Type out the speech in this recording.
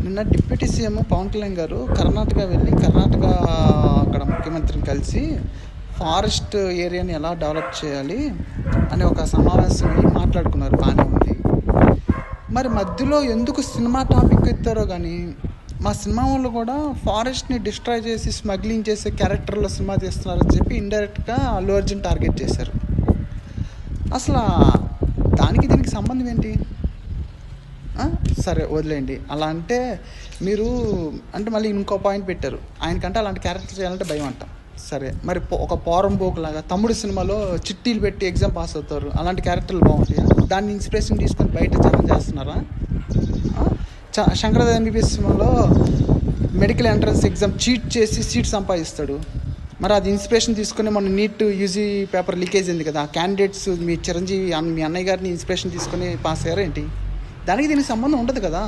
నిన్న deputy CM Pawan Kalyan గారు కర్ణాటక వెళ్ళి అక్కడ ముఖ్యమంత్రిని కలిసి ఫారెస్ట్ ఏరియాని ఎలా డెవలప్ చేయాలి అనే ఒక సమావేశం మాట్లాడుకున్నారు. బాగానే ఉంది. మరి మధ్యలో ఎందుకు సినిమా టాపిక్ ఎత్తారో కానీ మా సినిమా వాళ్ళు కూడా ఫారెస్ట్ని డిస్ట్రాయ్ చేసి స్మగ్లింగ్ చేసే క్యారెక్టర్లో సినిమా తీస్తున్నారని చెప్పి ఇండైరెక్ట్గా అల్లు అర్జున్ టార్గెట్ చేశారు. అసలు దానికి దీనికి సంబంధం ఏంటి? సరే వదిలేండి. అలా అంటే మీరు అంటే మళ్ళీ ఇంకో పాయింట్ పెట్టారు, ఆయనకంటే అలాంటి క్యారెక్టర్ చేయాలంటే భయం అంట. సరే, మరి ఒక పోరంబోకులాగా తమ్ముడు సినిమాలో చిట్టీలు పెట్టి ఎగ్జామ్ పాస్ అవుతారు, అలాంటి క్యారెక్టర్లు బాగుంటాయా? దాన్ని ఇన్స్పిరేషన్ తీసుకొని బయట జనం చేస్తున్నారా? శంకరదాస్ ఎంబీబీఎస్ సినిమాలో మెడికల్ ఎంట్రన్స్ ఎగ్జామ్ చీట్ చేసి సీట్ సంపాదిస్తాడు. మరి అది ఇన్స్పిరేషన్ తీసుకుని మొన్న నీట్ యూజీ పేపర్ లీకేజ్ అయింది కదా, ఆ క్యాండిడేట్స్ మీ చిరంజీవి మీ అన్నయ్య గారిని ఇన్స్పిరేషన్ తీసుకొని పాస్ అయ్యారా ఏంటి? దానికి దీనికి సంబంధం ఉండదు కదా.